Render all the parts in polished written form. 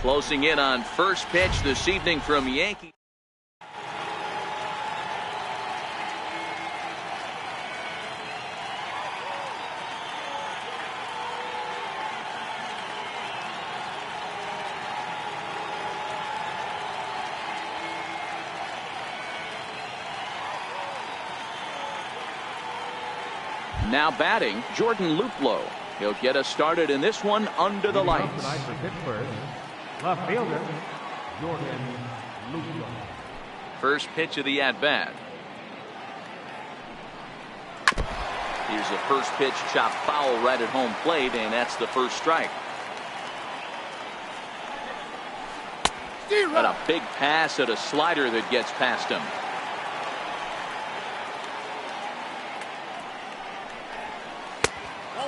Closing in on first pitch this evening from Yankee. Now batting, Jordan Luplow. He'll get us started in this one under the lights. Left fielder, Jordan Luplow. First pitch of the at-bat. Here's the first pitch, chopped foul right at home plate, and that's the first strike. Got a big pass at a slider that gets past him.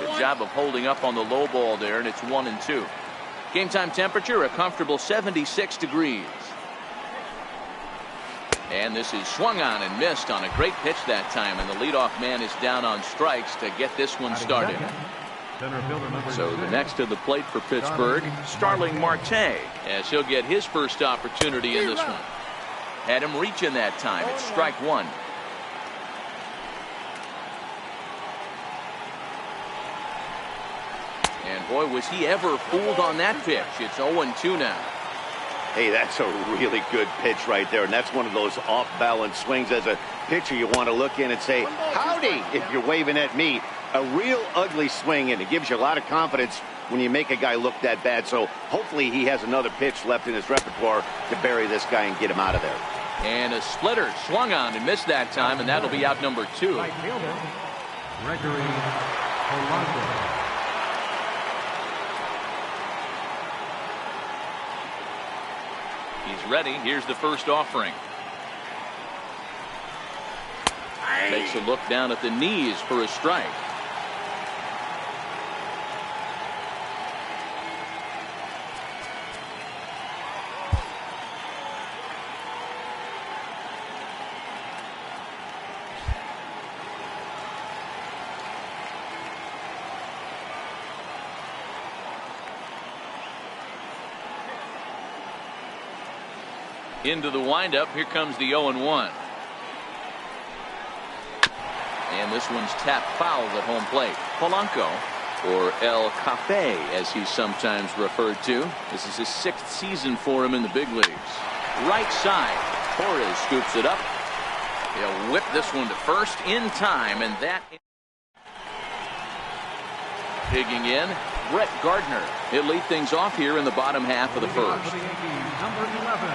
Good job of holding up on the low ball there, and it's 1-2. Game time temperature, a comfortable 76 degrees. And this is swung on and missed on a great pitch that time, and the leadoff man is down on strikes to get this one started. So the next to the plate for Pittsburgh, Starling Marte, as he'll get his first opportunity in this one. Had him reaching that time. It's strike one. And boy, was he ever fooled on that pitch. It's 0-2 now. Hey, that's a really good pitch right there. And that's one of those off-balance swings. As a pitcher, you want to look in and say, howdy, if you're waving at me. A real ugly swing, and it gives you a lot of confidence when you make a guy look that bad. So hopefully he has another pitch left in his repertoire to bury this guy and get him out of there. And a splitter swung on and missed that time, and that'll be out number 2. Right fielder, Gregory Polanco. He's ready. Here's the first offering. Takes a look down at the knees for a strike. Into the windup. Here comes the 0-1. And this one's tapped foul at home plate. Polanco, or El Cafe as he's sometimes referred to. This is his 6th season for him in the big leagues. Right side. Torres scoops it up. He'll whip this one to first in time, and that. Digging in, Brett Gardner. He'll lead things off here in the bottom half of the first. Number 11,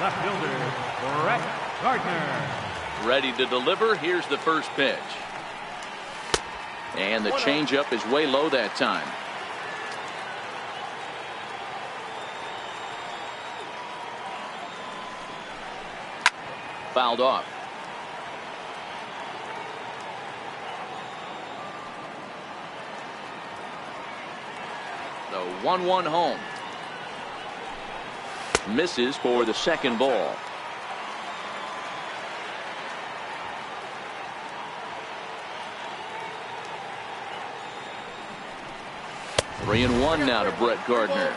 left fielder, Brett Gardner. Ready to deliver. Here's the first pitch. And the changeup is way low that time. Fouled off. The 1-1 home. Misses for the second ball. Three and one now to Brett Gardner.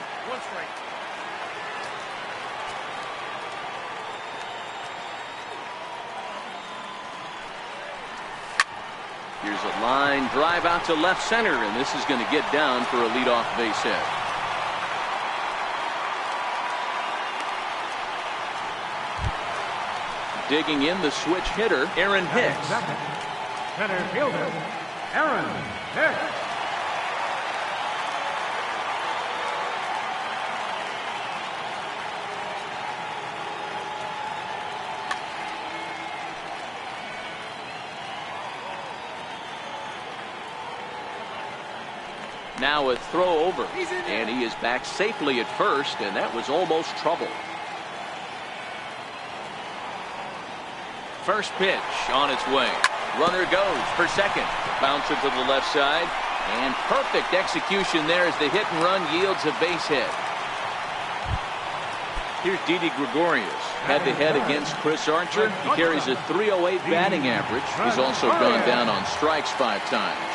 Here's a line drive out to left center, and this is going to get down for a leadoff base hit. Digging in, the switch hitter, Aaron Hicks. Center fielder, Aaron Hicks. Now a throw over, and he is back safely at first, and that was almost trouble. First pitch on its way. Runner goes for second. Bouncer to the left side, and perfect execution there as the hit and run yields a base hit. Here's Didi Gregorius. Head to head against Chris Archer. He carries a .308 batting average. He's also gone down on strikes 5 times.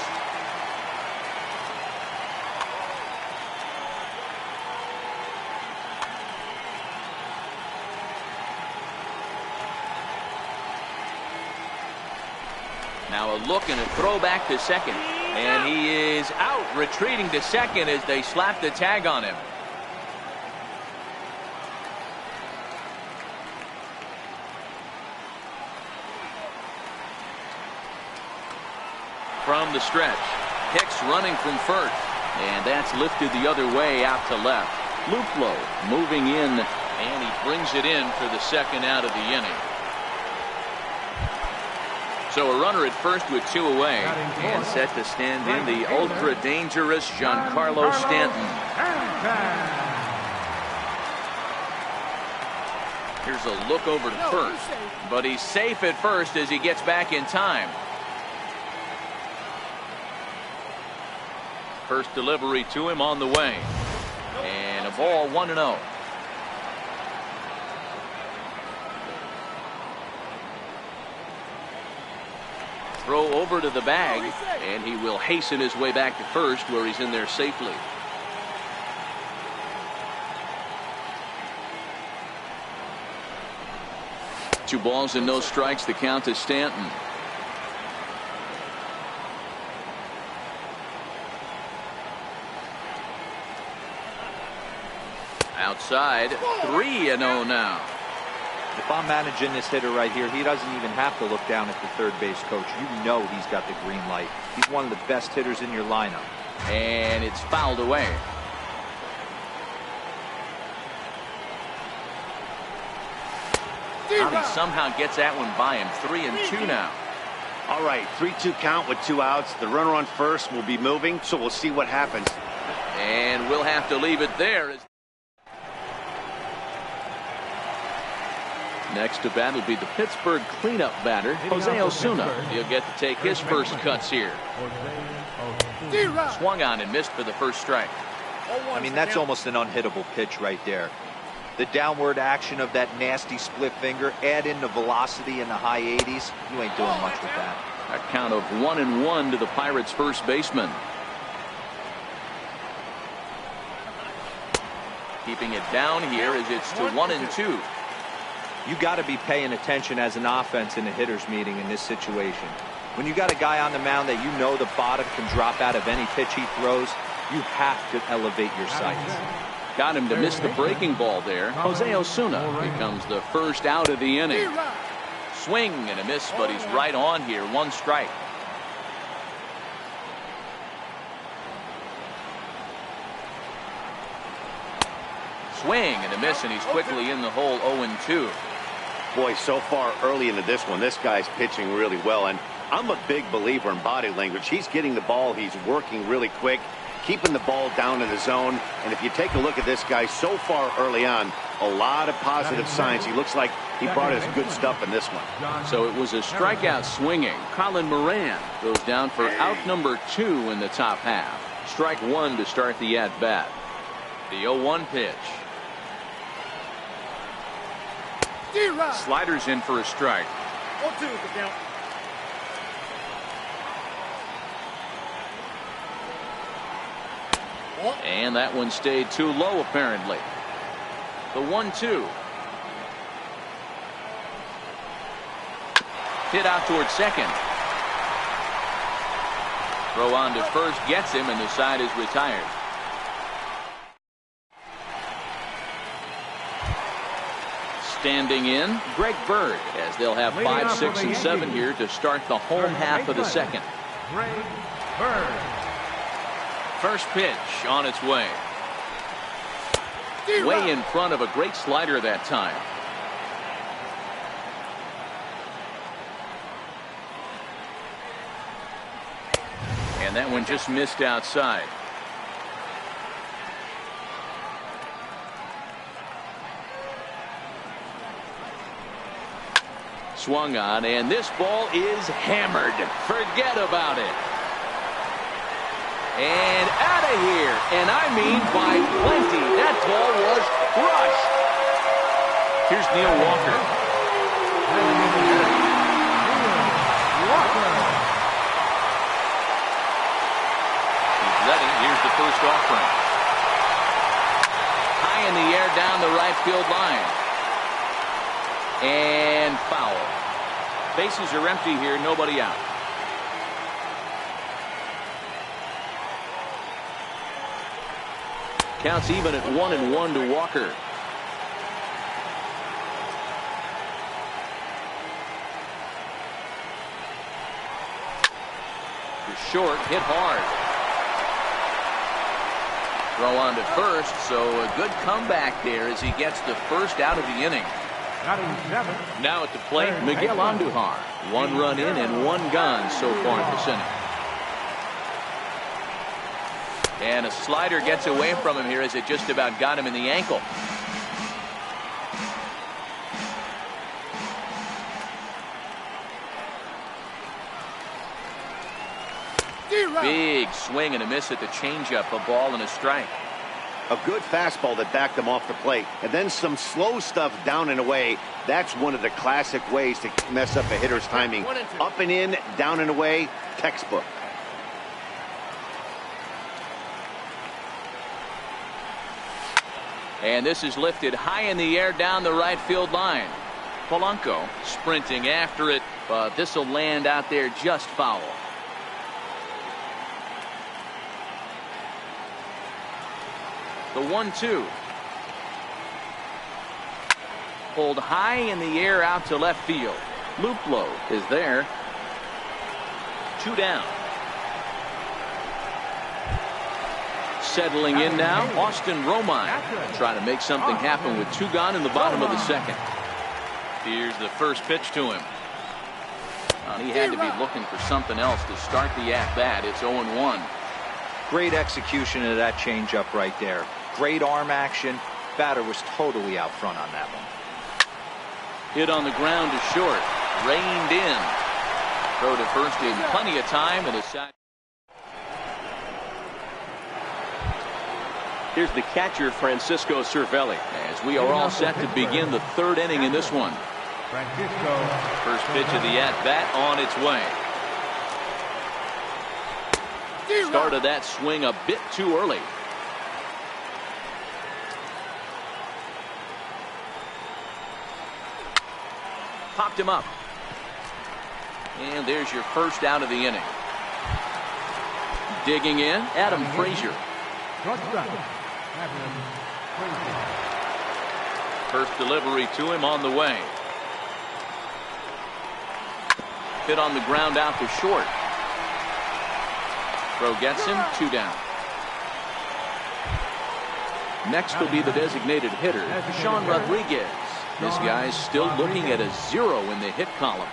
Now a look and a throw back to second. And he is out, retreating to second as they slap the tag on him. From the stretch, Hicks running from first. And that's lifted the other way out to left. Luplow moving in, and he brings it in for the second out of the inning. So a runner at first with 2 away, and set to stand in the ultra-dangerous Giancarlo Stanton. Here's a look over to first, but he's safe at first as he gets back in time. First delivery to him on the way, and a ball 1-0. Throw over to the bag, and he will hasten his way back to first, where he's in there safely. Two balls and no strikes. The count to Stanton. Outside, 3-0 now. If I'm managing this hitter right here, he doesn't even have to look down at the third base coach. You know he's got the green light. He's one of the best hitters in your lineup. And it's fouled away. Now he somehow gets that one by him. 3-2 now. All right, 3-2 count with 2 outs. The runner on first will be moving, so we'll see what happens. And we'll have to leave it there. Next to bat will be the Pittsburgh cleanup batter, Jose Osuna. He'll get to take his first cuts here. Swung on and missed for the first strike. I mean, that's almost an unhittable pitch right there. The downward action of that nasty split finger, add in the velocity in the high 80s, you ain't doing much with that. A count of 1-1 to the Pirates' first baseman. Keeping it down here as it's to 1-2. You got to be paying attention as an offense in a hitter's meeting in this situation. When you got a guy on the mound that you know the bottom can drop out of any pitch he throws, you have to elevate your sights. Got him to miss the breaking ball there. Jose Osuna becomes the first out of the inning. Swing and a miss, but he's right on here. 1 strike. Swing and a miss, and he's quickly in the hole. 0-2. Boy, so far early into this one, this guy's pitching really well, and I'm a big believer in body language. He's getting the ball, he's working really quick, keeping the ball down in the zone, and if you take a look at this guy so far early on, a lot of positive signs. He looks like he brought his good stuff in this one. So it was a strikeout swinging. Colin Moran goes down for out number 2 in the top half. Strike 1 to start the at-bat. The 0-1 pitch. Sliders in for a strike. 0-2 the count. And that one stayed too low, apparently. The 1-2. Hit out towards second. Throw on to first gets him, and the side is retired. Standing in, Greg Bird, as they'll have 5, 6, and 7 here to start the home half of the second. Greg Bird. First pitch on its way. Way in front of a great slider that time. And that one just missed outside. Swung on, and this ball is hammered. Forget about it. And out of here, and I mean by plenty. That ball was crushed. Here's Neil Walker. He's ready. Here's the first offering. High in the air down the right field line. And foul. Bases are empty here, nobody out. Counts even at 1-1 to Walker. Short, hit hard. Throw on to first, so a good comeback there as he gets the first out of the inning. Now at the plate, Miguel Andujar. 1 run in and 1 gone so far in this inning. And a slider gets away from him here as it just about got him in the ankle. Big swing and a miss at the changeup, a ball and a strike. A good fastball that backed him off the plate, and then some slow stuff down and away. That's one of the classic ways to mess up a hitter's timing. Up and in, down and away, textbook. And this is lifted high in the air down the right field line. Polanco sprinting after it, but this will land out there just foul. The 1-2. Pulled high in the air out to left field. Luplow is there. 2 down. Settling in now, Austin Romine. Trying to make something happen with 2 gone in the bottom of the second. Here's the first pitch to him. He had to be looking for something else to start the at-bat. It's 0-1. Great execution of that changeup right there. Great arm action. Batter was totally out front on that one. Hit on the ground to short. Reined in. Throw to first in plenty of time and a sack. Here's the catcher, Francisco Cervelli. As we are all set to begin the 3rd inning in this one. First pitch of the at-bat on its way. Started that swing a bit too early. Popped him up. And there's your first out of the inning. Digging in, Adam Frazier. First delivery to him on the way. Hit on the ground out to short. Throw gets him, 2 down. Next will be the designated hitter, Sean Rodriguez. This guy's still looking at a 0 in the hit column.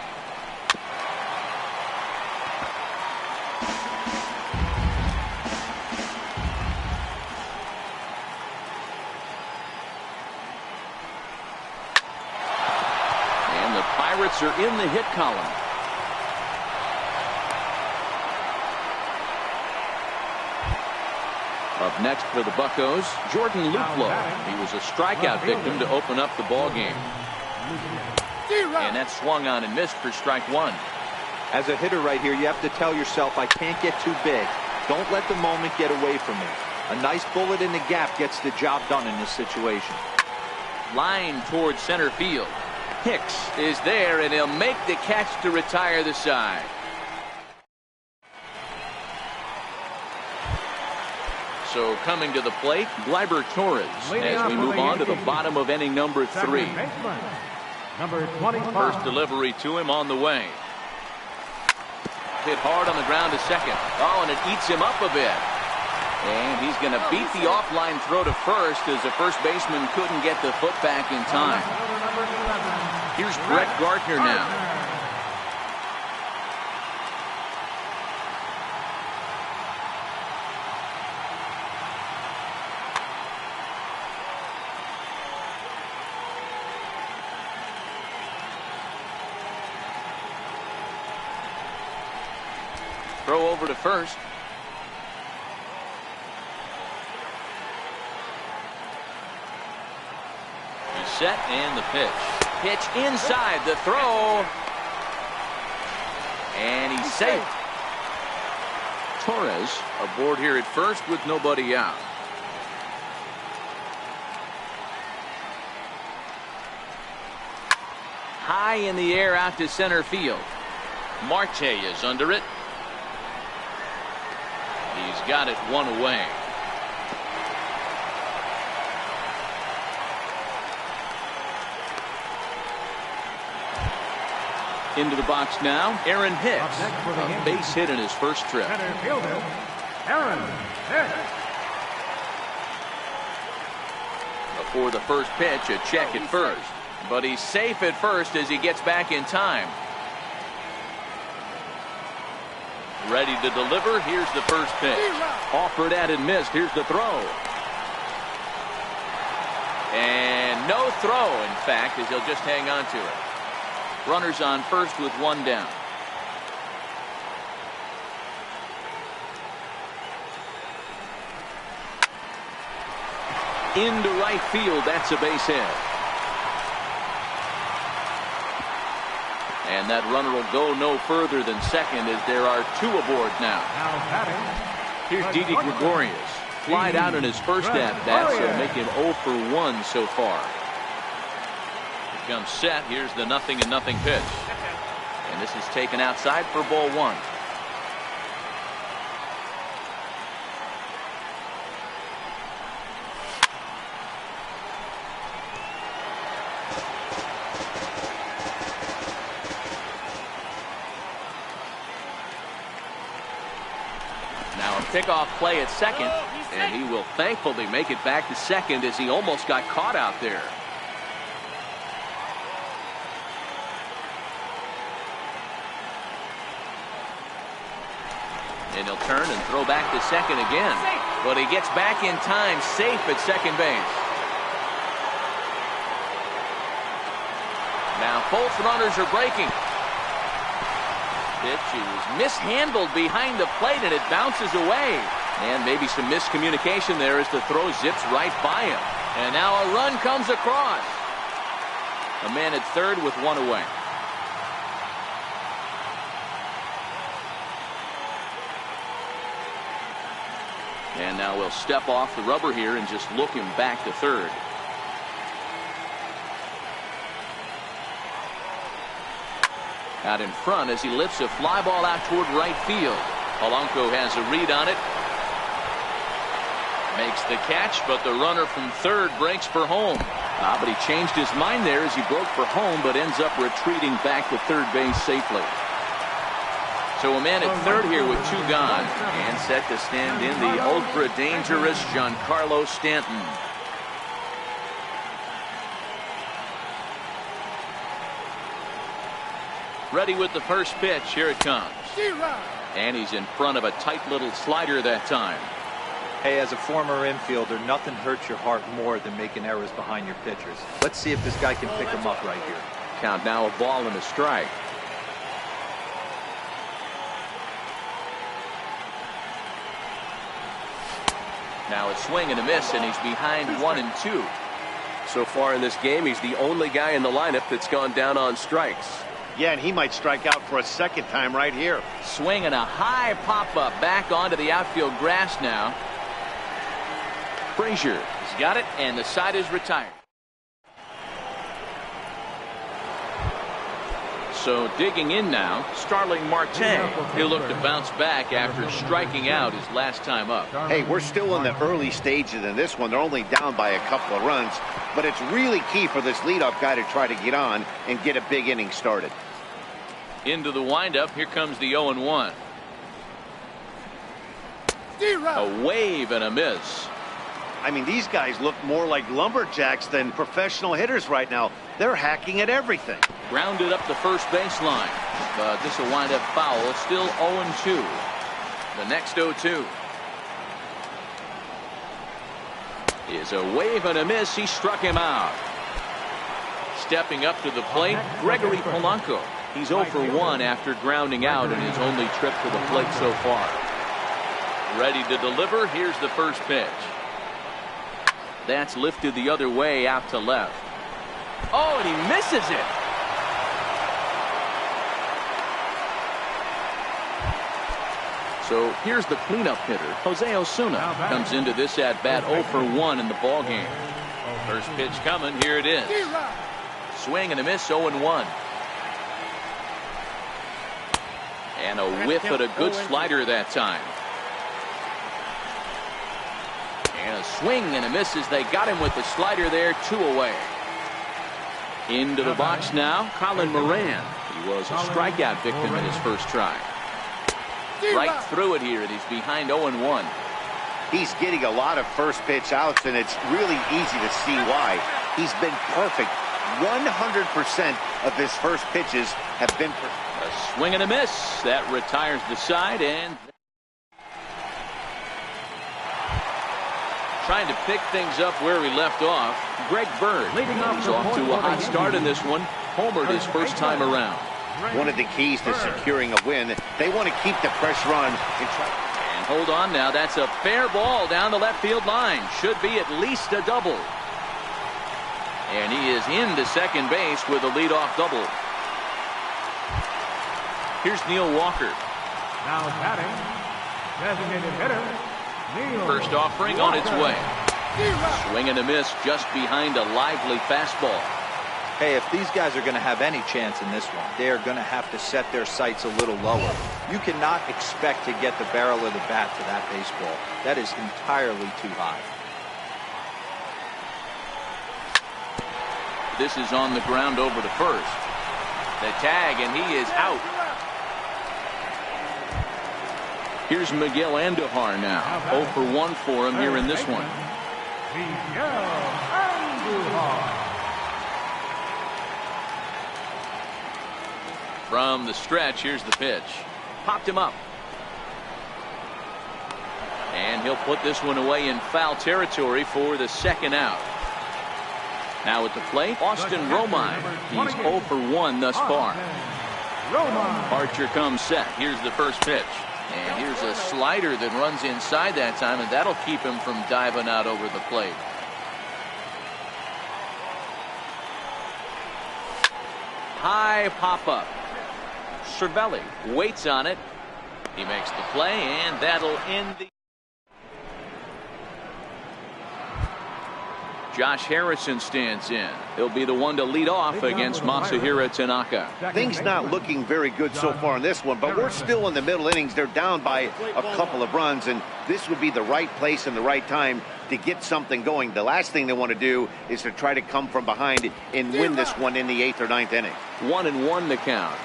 And the Pirates are in the hit column. Up next for the Buccos, Jordan Luplow. He was a strikeout victim to open up the ball game. And that swung on and missed for strike 1. As a hitter right here, you have to tell yourself, I can't get too big. Don't let the moment get away from me. A nice bullet in the gap gets the job done in this situation. Line towards center field. Hicks is there, and he'll make the catch to retire the side. So coming to the plate, Gleyber Torres, as we move on to the bottom of inning number 3. First delivery to him on the way. Hit hard on the ground to second. Oh, and it eats him up a bit. And he's going to beat the offline throw to first as the first baseman couldn't get the foot back in time. Here's Brett Gardner now. Throw over to first. He's set and the pitch. Pitch inside the throw. And he's safe. Torres aboard here at first with nobody out. High in the air out to center field. Marte is under it. He's got it 1 away. Into the box now, Aaron Hicks. A base hit in his first trip. Center fielder, Aaron Hicks. Before the first pitch, a check at first. But he's safe at first as he gets back in time. Ready to deliver. Here's the first pitch. Offered at and missed. Here's the throw. And no throw, in fact, as he'll just hang on to it. Runners on first with one down. Into right field. That's a base hit. And that runner will go no further than second as there are two aboard now. Here's Didi Gregorius. Flied out in his first at-bat, so make him 0 for 1 so far. Here comes set. Here's the 0-0 pitch. And this is taken outside for ball 1. Pickoff play at second, and he will thankfully make it back to second as he almost got caught out there. And he'll turn and throw back to second again, but he gets back in time, safe at second base. Now both runners are breaking. Pitch is mishandled behind the plate and it bounces away. And maybe some miscommunication there as the throw zips right by him. And now a run comes across. A man at third with one away. And now we'll step off the rubber here and just look him back to third. Out in front as he lifts a fly ball out toward right field. Polanco has a read on it. Makes the catch, but the runner from third breaks for home. But he changed his mind there as he broke for home, but ends up retreating back to third base safely. So a man at third here with two gone, and set to stand in the ultra dangerous Giancarlo Stanton. Ready with the first pitch. Here it comes. And he's in front of a tight little slider that time. Hey, as a former infielder, nothing hurts your heart more than making errors behind your pitchers. Let's see if this guy can pick them up right here. Count now, a ball and a strike. Now a swing and a miss, and he's behind 1-2. So far in this game, he's the only guy in the lineup that's gone down on strikes. Yeah, and he might strike out for a second time right here. Swing and a high pop-up back onto the outfield grass now. Frazier has got it, and the side is retired. So digging in now, Starling Marte. He'll look to bounce back after striking out his last time up. Hey, we're still in the early stages in this one. They're only down by a couple of runs, but it's really key for this leadoff guy to try to get on and get a big inning started. Into the windup. Here comes the 0-1. A wave and a miss. I mean, these guys look more like lumberjacks than professional hitters right now. They're hacking at everything. Grounded up the first baseline, but this will wind up foul. Still 0-2. The next 0-2 is a wave and a miss. He struck him out. Stepping up to the plate, Gregory Polanco. He's 0 for 1 after grounding out in his only trip to the plate so far. Ready to deliver. Here's the first pitch. That's lifted the other way out to left. Oh, and he misses it. So here's the cleanup hitter, Jose Osuna. Comes into this at-bat 0 for 1 in the ballgame. First pitch coming. Here it is. Swing and a miss, 0-1. And a whiff at a good slider that time. And a swing and a miss as they got him with the slider there, 2 away. Into the box now, Colin Moran. He was a strikeout victim in his first try. Right through it here, and he's behind 0-1. He's getting a lot of first pitch outs, and it's really easy to see why. He's been perfect. 100% of his first pitches have been perfect. A swing and a miss. That retires the side, and trying to pick things up where we left off. Greg Bird. He's off to a hot start in this one. Homered his first time around. One of the keys to securing a win, they want to keep the pressure on. And hold on now. That's a fair ball down the left field line. Should be at least a double. And he is into second base with a leadoff double. Here's Neil Walker. Now batting, designated hitter, Neil First offering on its way. Swing and a miss just behind a lively fastball. Hey, if these guys are going to have any chance in this one, they are going to have to set their sights a little lower. You cannot expect to get the barrel of the bat to that baseball. That is entirely too high. This is on the ground over to first. The tag, and he is out. Here's Miguel Andujar now. 0 for 1 for him here in this one. Miguel Andujar. From the stretch, here's the pitch. Popped him up. And he'll put this one away in foul territory for the second out. Now at the plate, Austin Romine. He's 0 for 1 thus far. Archer comes set. Here's the first pitch. And here's a slider that runs inside that time, and that'll keep him from diving out over the plate. High pop-up. Cervelli waits on it. He makes the play, and that'll end the... Josh Harrison stands in. He'll be the one to lead off against Masahiro Tanaka. Things not looking very good so far in this one, but we're still in the middle innings. They're down by a couple of runs, and this would be the right place and the right time to get something going. The last thing they want to do is to try to come from behind and win this one in the 8th or 9th inning. 1-1 the count.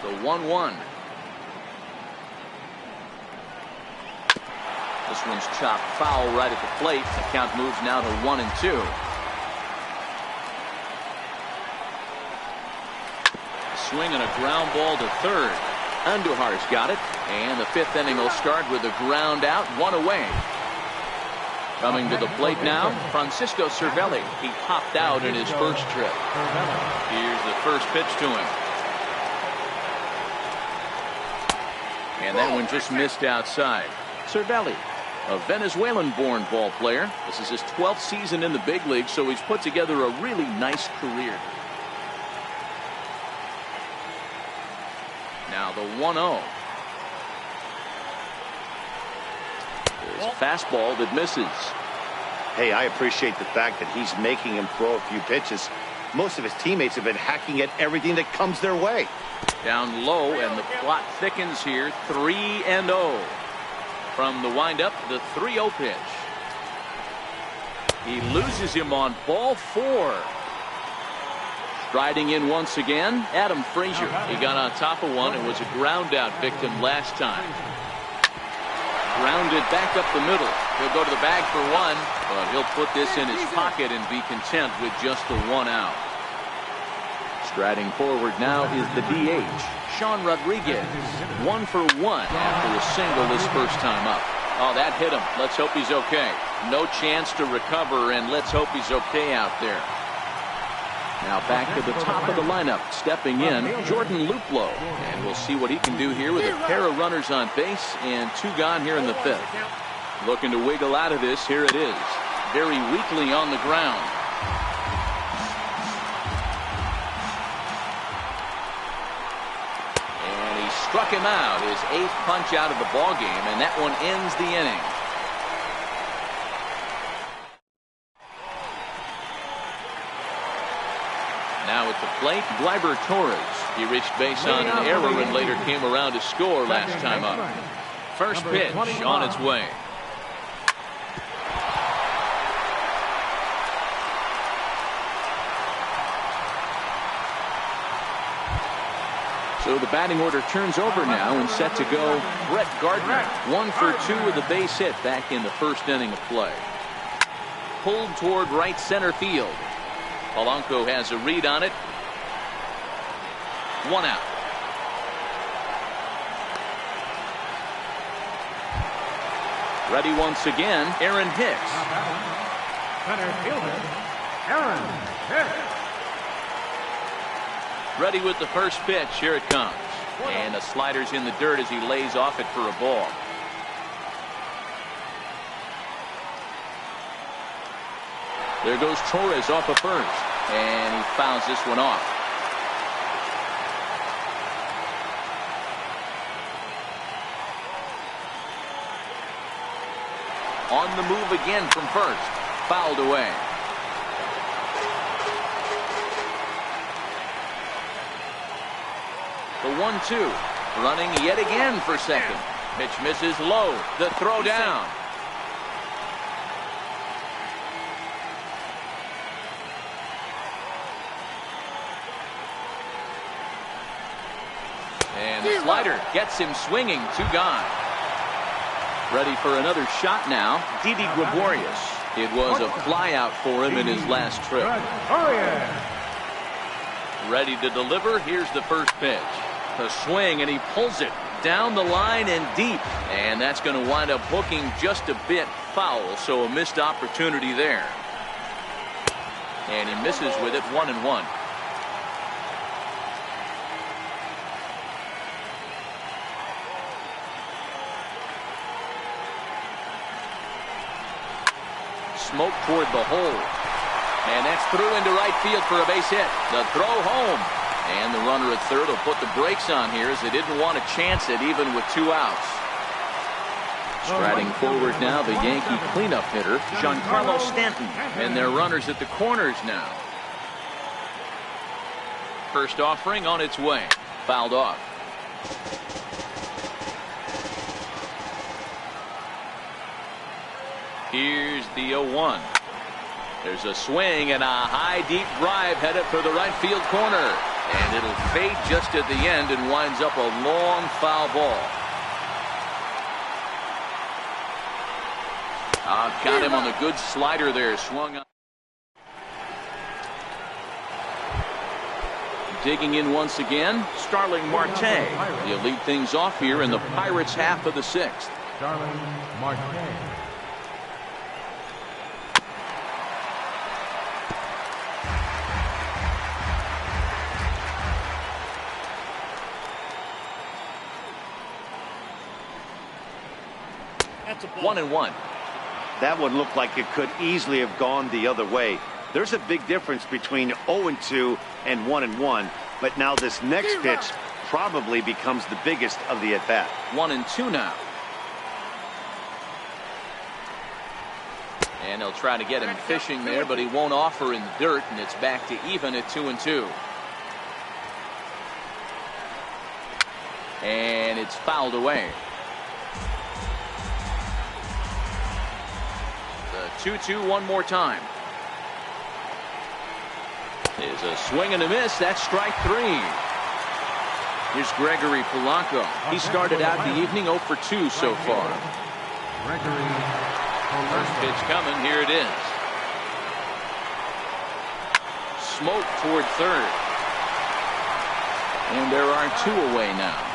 The 1-1. This one's chopped foul right at the plate. The count moves now to 1-2. Swing and a ground ball to third. Andujar's got it, and the 5th inning will start with a ground out, 1 away. Coming to the plate now, Francisco Cervelli. He popped out in his first trip. Here's the first pitch to him. And that one just missed outside. Cervelli, a Venezuelan-born ball player. This is his 12th season in the big league, so he's put together a really nice career. Now the 1-0. There's a fastball that misses. Hey, I appreciate the fact that he's making him throw a few pitches. Most of his teammates have been hacking at everything that comes their way. Down low, and the plot thickens here. 3-0. From the windup, the 3-0 pitch. He loses him on ball 4. Striding in once again, Adam Frazier. He got on top of one and was a ground out victim last time. Grounded back up the middle. He'll go to the bag for 1, but he'll put this in his pocket and be content with just the 1 out. Striding forward now is the DH, Sean Rodriguez. 1 for 1 after a single this first time up. Oh, that hit him. Let's hope he's okay. No chance to recover, and let's hope he's okay out there. Now back to the top of the lineup, stepping in, Jordan Luplow. And we'll see what he can do here with a pair of runners on base and 2 gone here in the 5th. Looking to wiggle out of this. Here it is. Very weakly on the ground. And he struck him out, his 8th punch out of the ballgame, and that one ends the inning. Now at the plate, Gleyber Torres. He reached base on an error and later came around to score last time up. First pitch on its way. So the batting order turns over now and set to go Brett Gardner. 1 for 2 with a base hit back in the first inning of play. Pulled toward right center field. Polanco has a read on it. 1 out. Ready once again, Aaron Hicks. Center fielder, Aaron Hicks. Ready with the first pitch. Here it comes. And the slider's in the dirt as he lays off it for a ball. There goes Torres off of first. And he fouls this one off. On the move again from first. Fouled away. The 1-2. Running yet again for second. Pitch misses low. The throw down. And the slider gets him swinging. 2 gone. Ready for another shot now. Didi Gregorius. It was a flyout for him in his last trip. Ready to deliver. Here's the first pitch. The swing, and he pulls it down the line and deep. And that's going to wind up hooking just a bit foul, so a missed opportunity there. And he misses with it. 1-1. Smoke toward the hole. And that's through into right field for a base hit. The throw home. And the runner at third will put the brakes on here as they didn't want to chance it even with 2 outs. Striding forward now, the Yankee cleanup hitter, Giancarlo Stanton. And their runners at the corners now. First offering on its way. Fouled off. Here's the 0-1. There's a swing and a high deep drive headed for the right field corner. And it'll fade just at the end and winds up a long foul ball. Got him on the good slider there. Swung on. Digging in once again, Starling Marte. He'll lead things off here in the Pirates' half of the 6th. Starling Marte. That's a 1-1. That one looked like it could easily have gone the other way. There's a big difference between 0-2 and 1-1, but now this next pitch probably becomes the biggest of the at-bat. 1-2 now. And they'll try to get him fishing there, but he won't offer in the dirt, and it's back to even at 2-2. And it's fouled away. 2-2 one more time. Is a swing and a miss. That's strike 3. Here's Gregory Polanco. He started out the evening 0 for 2 so far. First pitch coming. Here it is. Smoke toward third. And there are 2 away now.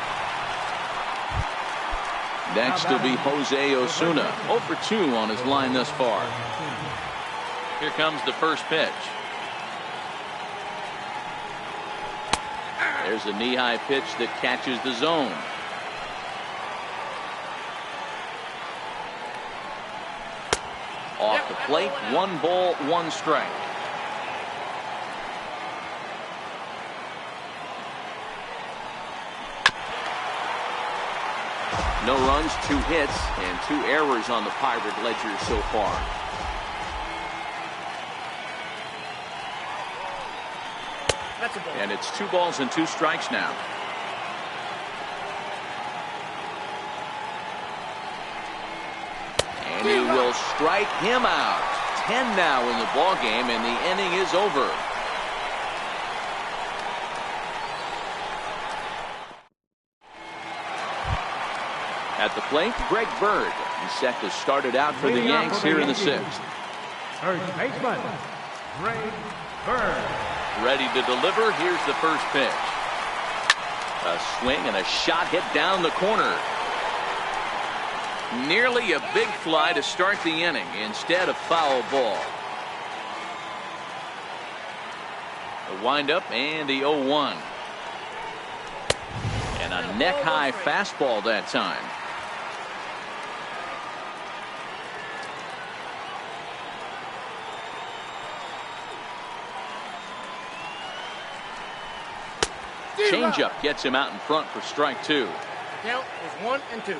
Next will be Jose Osuna. 0 for 2 on his line thus far. Here comes the first pitch. There's a knee-high pitch that catches the zone. Off the plate, 1 ball, 1 strike. No runs, 2 hits, and 2 errors on the Pirate ledger so far. That's a ball. And it's 2 balls and 2 strikes now. And he will strike him out. 10 now in the ball game, and the inning is over. At the plate, Greg Bird. He's set to start it out for the Yanks here in the 6th. First baseman, Greg Bird. Ready to deliver. Here's the first pitch. A swing and a shot hit down the corner. Nearly a big fly to start the inning. Instead, a foul ball. The windup and the 0-1. And a neck-high fastball that time. Changeup gets him out in front for strike 2. Count is 1-2.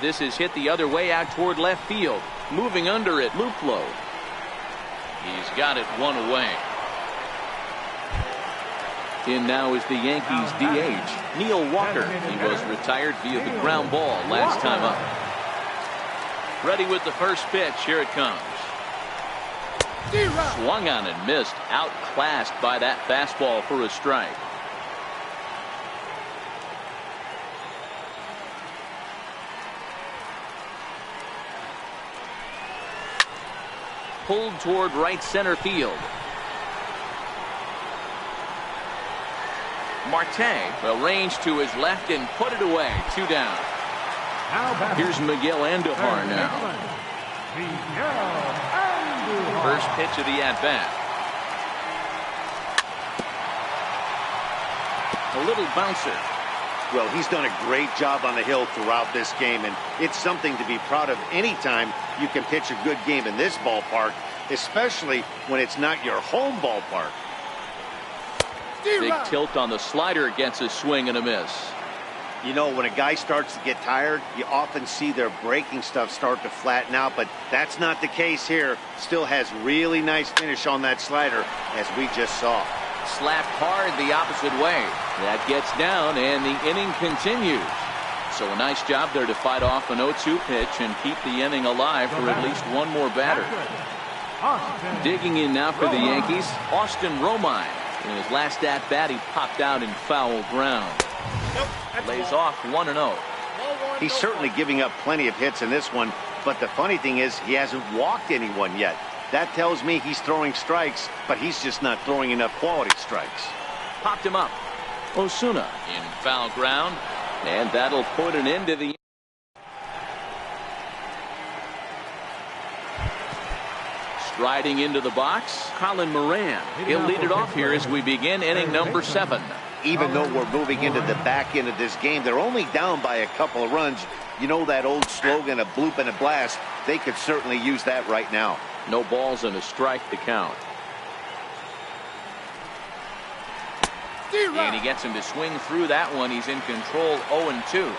This is hit the other way out toward left field. Moving under it, Luplow. He's got it one away. In now is the Yankees DH, Neil Walker. He was retired via the ground ball last time up. Ready with the first pitch. Here it comes. Swung on and missed. Outclassed by that fastball for a strike. Pulled toward right center field. Marte arranged to his left and put it away. 2 down. Here's Miguel Andujar now. First pitch of the at-bat. A little bouncer. Well, he's done a great job on the hill throughout this game, and it's something to be proud of anytime you can pitch a good game in this ballpark, especially when it's not your home ballpark. Big tilt on the slider against a swing and a miss. You know, when a guy starts to get tired, you often see their breaking stuff start to flatten out, but that's not the case here. Still has really nice finish on that slider, as we just saw. Slapped hard the opposite way. That gets down, and the inning continues. So a nice job there to fight off an 0-2 pitch and keep the inning alive for at least one more batter. Digging in now for the Yankees, Austin Romine. In his last at-bat, he popped out in foul ground. Lays off 1-0. He's certainly giving up plenty of hits in this one, but the funny thing is he hasn't walked anyone yet. That tells me he's throwing strikes, but he's just not throwing enough quality strikes. Popped him up. Osuna in foul ground, and that'll put an end to the. Striding into the box, Colin Moran. He'll lead it off here as we begin inning number 7. Even though we're moving into the back end of this game, they're only down by a couple of runs. You know that old slogan, a bloop and a blast? They could certainly use that right now. No balls and a strike to count. And he gets him to swing through that one. He's in control, 0-2.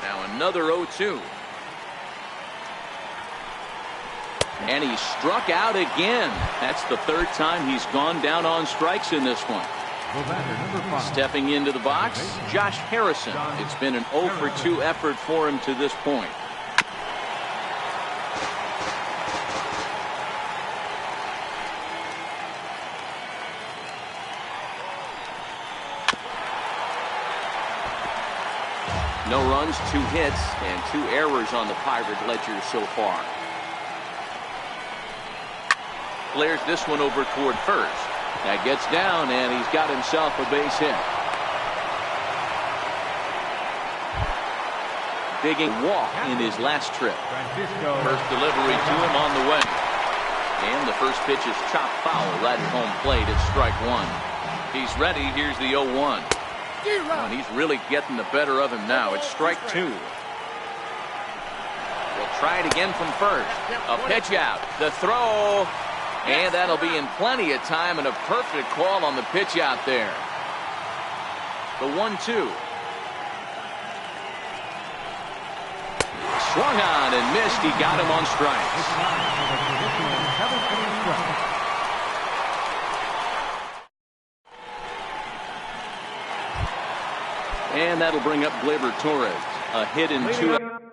Now another 0-2. And he struck out again. That's the 3rd time he's gone down on strikes in this one. Stepping into the box, Josh Harrison. It's been an 0-for-2 effort for him to this point. No runs, 2 hits, and 2 errors on the Pirate ledger so far. Flares this one over toward first. That gets down, and he's got himself a base hit. Digging walk in his last trip. First delivery to him on the way. And the first pitch is chopped foul right at home plate. It's strike 1. He's ready. Here's the 0-1. And he's really getting the better of him now. It's strike 2. We'll try it again from first. A pitch out. The throw. And that'll be in plenty of time and a perfect call on the pitch out there. The 1-2. Swung on and missed. He got him on strikes. And that'll bring up Gleyber Torres. A hit in 2.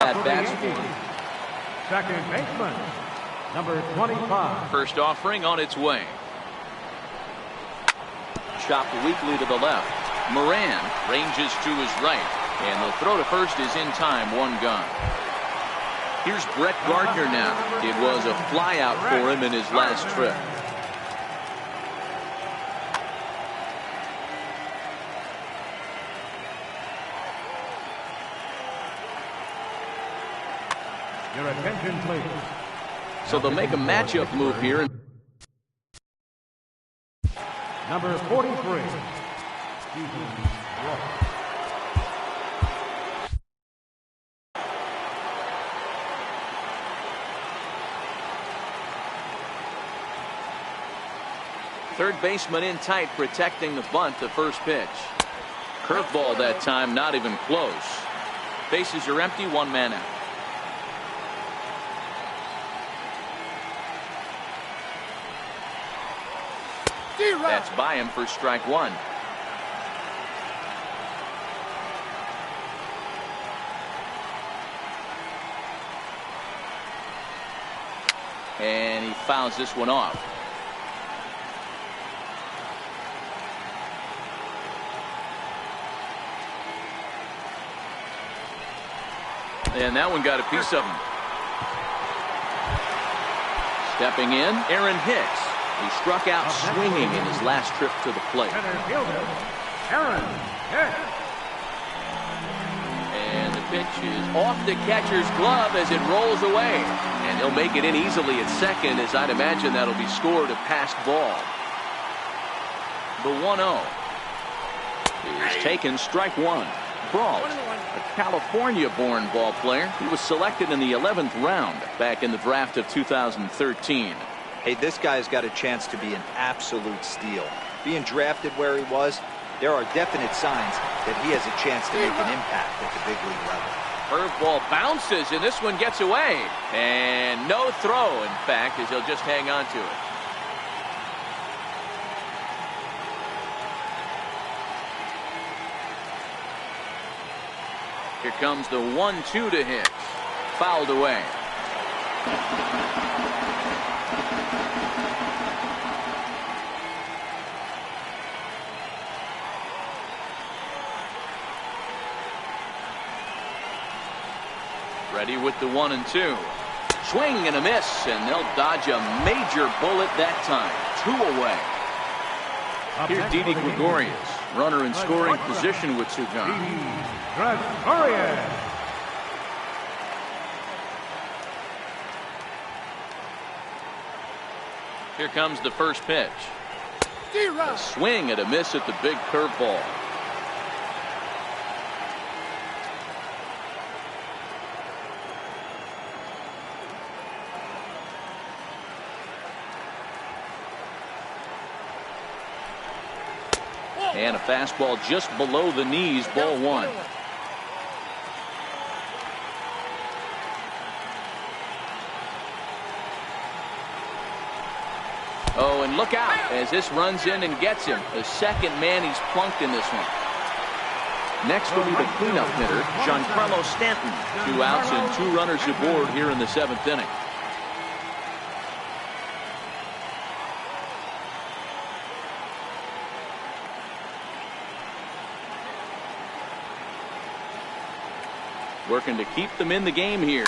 at-bats for him. Second baseman, number 25. First offering on its way. Chopped weakly to the left. Moran ranges to his right, and the throw to first is in time, one gone. Here's Brett Gardner now. It was a flyout for him in his last trip. Your attention, please. So they'll make a matchup move here. Number 43. Third baseman in tight, protecting the bunt, the first pitch. Curveball that time, not even close. Bases are empty, one man out. That's by him for strike one. And he fouls this one off. And that one got a piece of him. Stepping in, Aaron Hicks. He struck out swinging in his last trip to the plate. Aaron Hicks. And the pitch is off the catcher's glove as it rolls away. And he'll make it in easily at second, as I'd imagine that'll be scored a passed ball. The 1-0 is taken, strike one. Brault, a California-born ball player. He was selected in the 11th round back in the draft of 2013. Hey, this guy's got a chance to be an absolute steal. Being drafted where he was, there are definite signs that he has a chance to make an impact at the big league level. Curveball bounces, and this one gets away. And no throw, in fact, as he'll just hang on to it. Here comes the 1-2 to Hicks. Fouled away. Ready with the 1-2. Swing and a miss, and they'll dodge a major bullet that time. 2 away. Here's Didi Gregorius, runner in scoring position with 2 gone. Here comes the first pitch. A swing and a miss at the big curveball. And a fastball just below the knees, ball one. Oh, and look out as this runs in and gets him. The second man he's plunked in this one. Next will be the cleanup hitter, Giancarlo Stanton. 2 outs and 2 runners aboard here in the 7th inning. Working to keep them in the game here.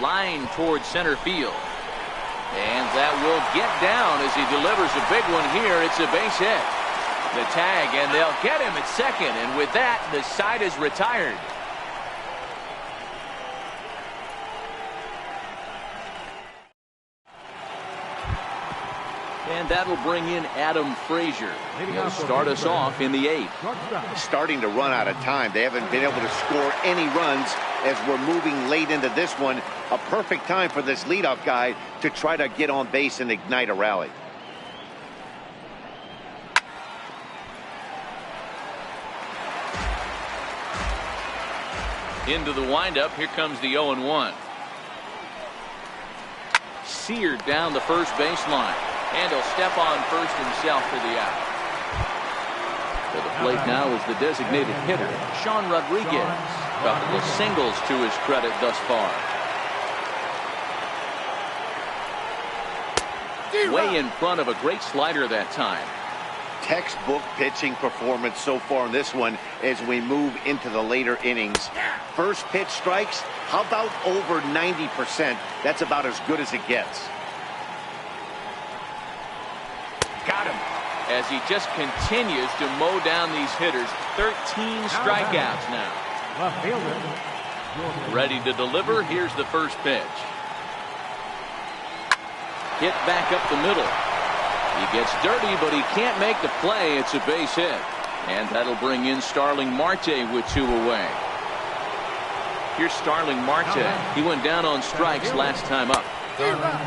Line towards center field. And that will get down as he delivers a big one here. It's a base hit. The tag, and they'll get him at second. And with that, the side is retired. And that'll bring in Adam Frazier. He'll start us off in the 8th. Starting to run out of time. They haven't been able to score any runs as we're moving late into this one. A perfect time for this leadoff guy to try to get on base and ignite a rally. Into the windup. Here comes the 0-1. Seared down the first baseline. And he'll step on first himself for the out. To the plate now is the designated hitter, Sean Rodriguez. Couple of singles to his credit thus far. Way in front of a great slider that time. Textbook pitching performance so far in this one as we move into the later innings. First pitch strikes, how about over 90%? That's about as good as it gets. Got him. As he just continues to mow down these hitters. 13 strikeouts now. Left fielder. Ready to deliver. Here's the first pitch. Hit back up the middle. He gets dirty, but he can't make the play. It's a base hit. And that'll bring in Starling Marte with 2 away. Here's Starling Marte. He went down on strikes last time up.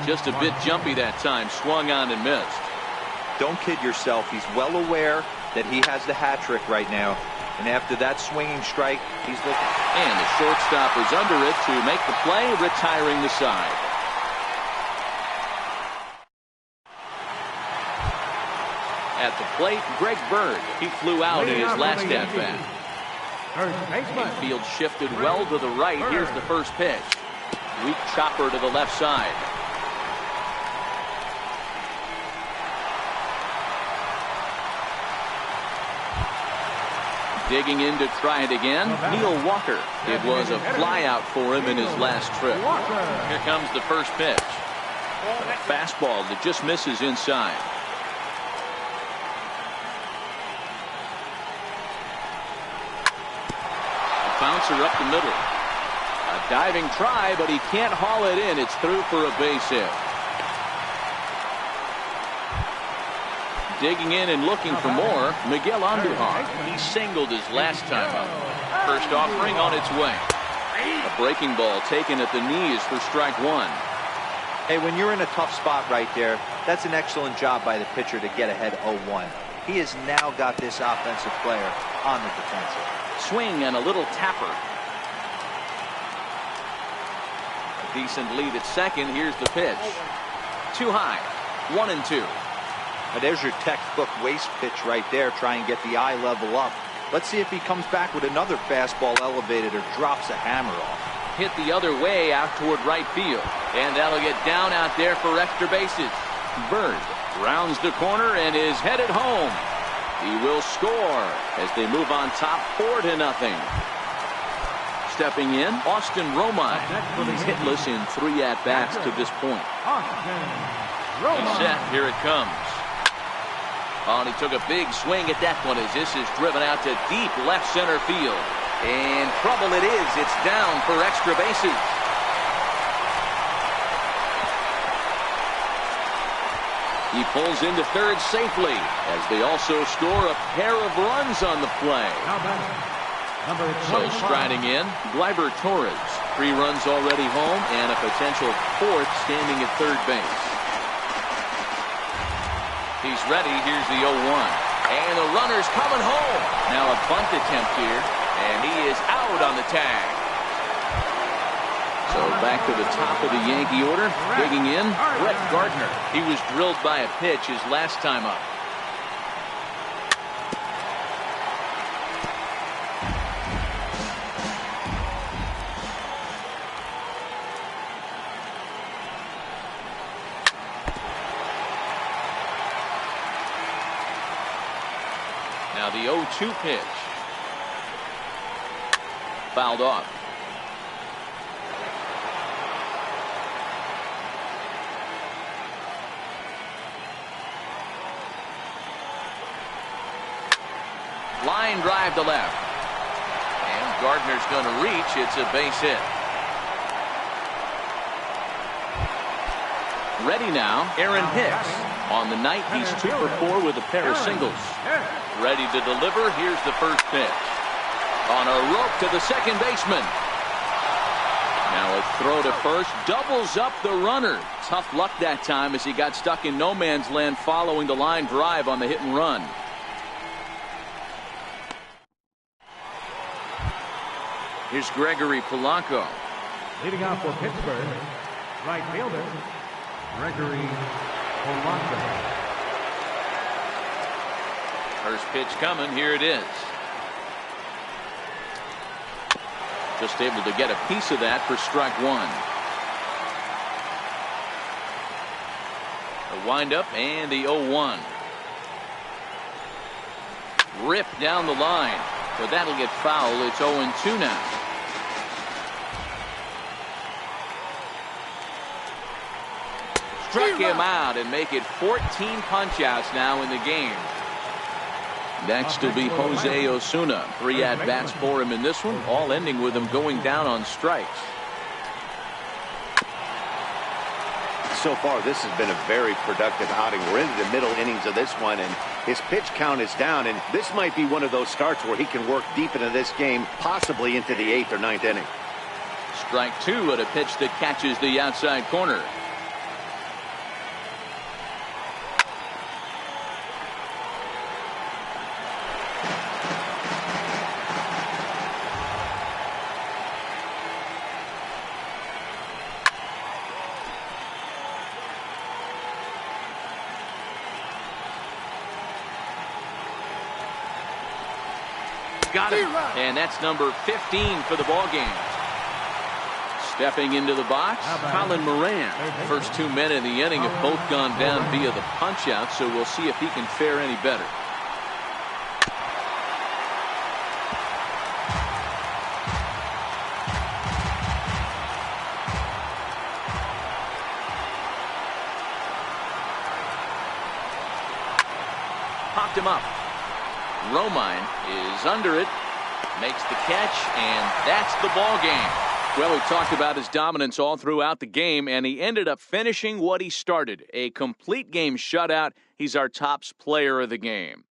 Just a bit jumpy that time. Swung on and missed. Don't kid yourself. He's well aware that he has the hat trick right now. And after that swinging strike, he's looking. And the shortstop is under it to make the play, retiring the side. At the plate, Greg Bird. He flew out in his last at-bat. Infield shifted well to the right. Here's the first pitch. Weak chopper to the left side. Digging in to try it again, Neil Walker. It was a flyout for him in his last trip. Here comes the first pitch. A fastball that just misses inside. A bouncer up the middle. A diving try, but he can't haul it in. It's through for a base hit. Digging in and looking for more, Miguel Andujar. He singled his last time up. First offering on its way. A breaking ball taken at the knees for strike 1. Hey, when you're in a tough spot right there, that's an excellent job by the pitcher to get ahead 0-1. He has now got this offensive player on the defensive. Swing and a little tapper. A decent lead at second. Here's the pitch. Too high. 1-2. Now there's your textbook waste pitch right there. Try and get the eye level up. Let's see if he comes back with another fastball elevated or drops a hammer off. Hit the other way out toward right field. And that'll get down out there for extra bases. Bird rounds the corner and is headed home. He will score as they move on top 4-0. Stepping in, Austin Romine. He's hitless in 3 at-bats to this point. He's set. Here it comes. Oh, and he took a big swing at that one as this is driven out to deep left center field. And trouble it is. It's down for extra bases. He pulls into third safely as they also score a pair of runs on the play. So striding in, Gleyber Torres. 3 runs already home and a potential 4th standing at third base. He's ready. Here's the 0-1. And the runner's coming home. Now a bunt attempt here. And he is out on the tag. So back to the top of the Yankee order. Digging in, Brett Gardner. He was drilled by a pitch his last time up. Now the 0-2 pitch. Fouled off. Line drive to left. And Gardner's going to reach. It's a base hit. Ready now, Aaron Hicks. On the night, he's 2 for 4 with a pair of singles. Ready to deliver. Here's the first pitch. On a rope to the second baseman. Now a throw to first. Doubles up the runner. Tough luck that time as he got stuck in no man's land following the line drive on the hit and run. Here's Gregory Polanco. Leading off for Pittsburgh, right fielder, Gregory Polanco. First pitch coming. Here it is. Just able to get a piece of that for strike one. The windup and the 0-1. Ripped down the line, but that'll get foul. It's 0-2 now. Struck him out and make it 14 punch-outs now in the game. Next will be Jose Osuna. 3 at-bats for him in this one, all ending with him going down on strikes. So far, this has been a very productive outing. We're into the middle innings of this one, and his pitch count is down, and this might be one of those starts where he can work deep into this game, possibly into the 8th or 9th inning. Strike 2 at a pitch that catches the outside corner. Got it. And that's number 15 for the ball game. Stepping into the box, Colin Moran. First 2 men in the inning have both gone down via the punch out, so we'll see if he can fare any better. Popped him up. Romine is under it, makes the catch, and that's the ball game. Well, we talked about his dominance all throughout the game, and he ended up finishing what he started. A complete game shutout. He's our top player of the game.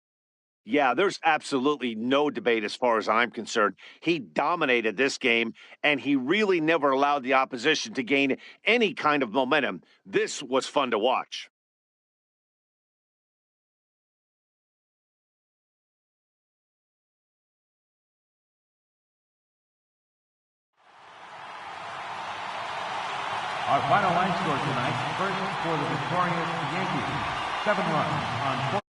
Yeah, there's absolutely no debate as far as I'm concerned. He dominated this game, and he really never allowed the opposition to gain any kind of momentum. This was fun to watch. Our final line score tonight, first for the victorious Yankees, 7 runs on 4.